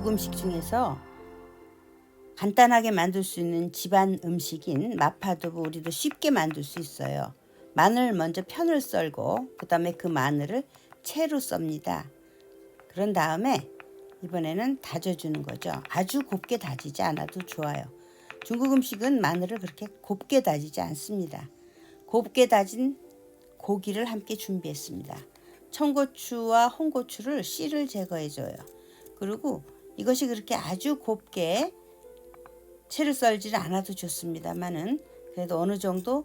중국 음식 중에서 간단하게 만들 수 있는 집안 음식인 마파두부 우리도 쉽게 만들 수 있어요. 마늘 먼저 편을 썰고 그 다음에 그 마늘을 채로 썹니다. 그런 다음에 이번에는 다져주는 거죠. 아주 곱게 다지지 않아도 좋아요. 중국 음식은 마늘을 그렇게 곱게 다지지 않습니다. 곱게 다진 고기를 함께 준비했습니다. 청고추와 홍고추를 씨를 제거해줘요. 그리고 이것이 그렇게 아주 곱게 채를 썰지는 않아도 좋습니다만은 그래도 어느 정도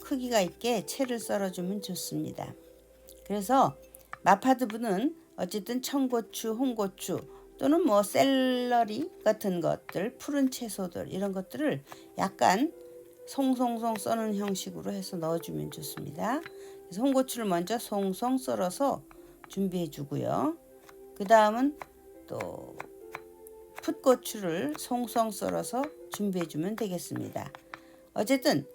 크기가 있게 채를 썰어주면 좋습니다. 그래서 마파두부는 어쨌든 청고추, 홍고추 또는 뭐 샐러리 같은 것들, 푸른 채소들 이런 것들을 약간 송송송 써는 형식으로 해서 넣어주면 좋습니다. 그래서 홍고추를 먼저 송송 썰어서 준비해 주고요. 그 다음은 또 풋고추를 송송 썰어서 준비해 주면 되겠습니다. 어쨌든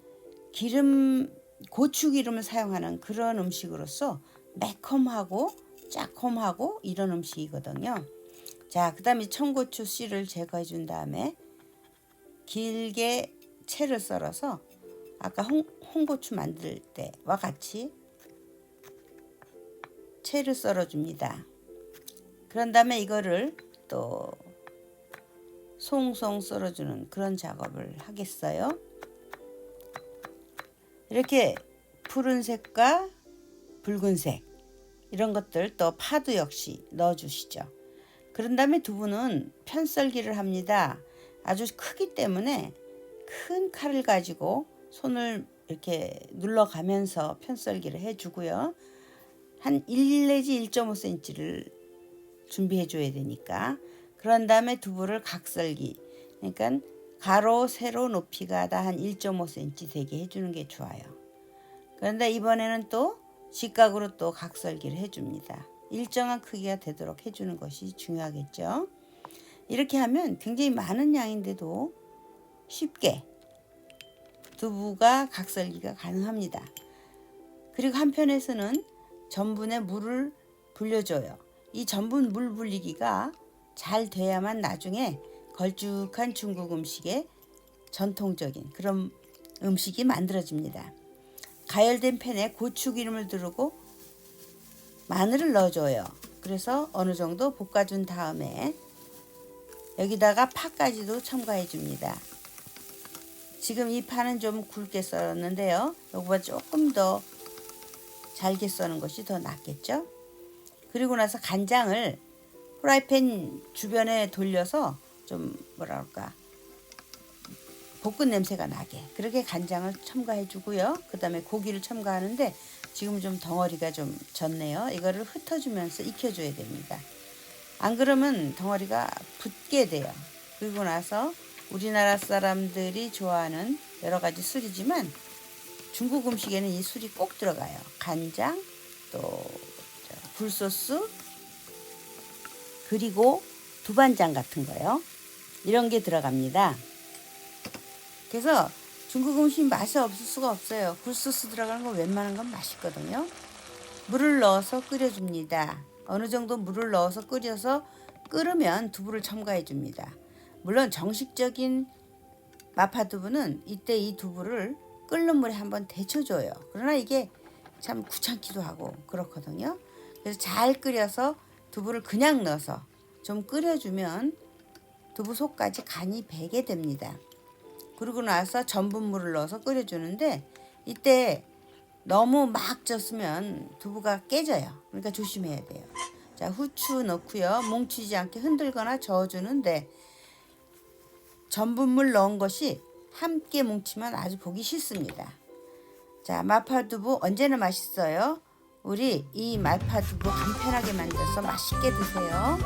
고추기름을 사용하는 그런 음식으로서 매콤하고 짜콤하고 이런 음식이거든요. 자, 그 다음에 청고추 씨를 제거해 준 다음에 길게 채를 썰어서 아까 홍고추 만들 때와 같이 채를 썰어 줍니다. 그런 다음에 이거를 또 송송 썰어주는 그런 작업을 하겠어요. 이렇게 푸른색과 붉은색 이런 것들 또 파도 역시 넣어주시죠. 그런 다음에 두부는 편썰기를 합니다. 아주 크기 때문에 큰 칼을 가지고 손을 이렇게 눌러가면서 편썰기를 해주고요. 한 1 내지 1.5cm를 준비해 줘야 되니까 그런 다음에 두부를 각썰기 그러니까 가로 세로 높이가 다 한 1.5cm 되게 해주는 게 좋아요. 그런데 이번에는 또 직각으로 또 각썰기를 해줍니다. 일정한 크기가 되도록 해주는 것이 중요하겠죠. 이렇게 하면 굉장히 많은 양인데도 쉽게 두부가 각썰기가 가능합니다. 그리고 한편에서는 전분에 물을 불려줘요. 이 전분 물 불리기가 잘 돼야만 나중에 걸쭉한 중국 음식의 전통적인 그런 음식이 만들어집니다. 가열된 팬에 고추기름을 두르고 마늘을 넣어줘요. 그래서 어느 정도 볶아준 다음에 여기다가 파까지도 첨가해 줍니다. 지금 이 파는 좀 굵게 썰었는데요. 이거보다 조금 더 잘게 써는 것이 더 낫겠죠. 그리고 나서 간장을 프라이팬 주변에 돌려서 좀 뭐랄까 볶은 냄새가 나게 그렇게 간장을 첨가해 주고요. 그 다음에 고기를 첨가하는데 지금 좀 덩어리가 좀 졌네요. 이거를 흩어주면서 익혀줘야 됩니다. 안 그러면 덩어리가 붙게 돼요. 그리고 나서 우리나라 사람들이 좋아하는 여러 가지 술이지만 중국 음식에는 이 술이 꼭 들어가요. 간장, 또 굴소스, 그리고 두반장 같은 거요. 이런 게 들어갑니다. 그래서 중국 음식 맛이 없을 수가 없어요. 굴소스 들어가는 건 웬만한 건 맛있거든요. 물을 넣어서 끓여줍니다. 어느 정도 물을 넣어서 끓으면 두부를 첨가해 줍니다. 물론 정식적인 마파두부는 이때 이 두부를 끓는 물에 한번 데쳐줘요. 그러나 이게 참 귀찮기도 하고 그렇거든요. 그래서 잘 끓여서 두부를 그냥 넣어서 좀 끓여주면 두부 속까지 간이 배게 됩니다. 그러고 나서 전분물을 넣어서 끓여주는데 이때 너무 막 쪄으면 두부가 깨져요. 그러니까 조심해야 돼요. 자, 후추 넣고요. 뭉치지 않게 흔들거나 저어주는데 전분물 넣은 것이 함께 뭉치면 아주 보기 싫습니다. 자, 마파두부 언제나 맛있어요. 우리 이 마파두부 간편하게 만들어서 맛있게 드세요.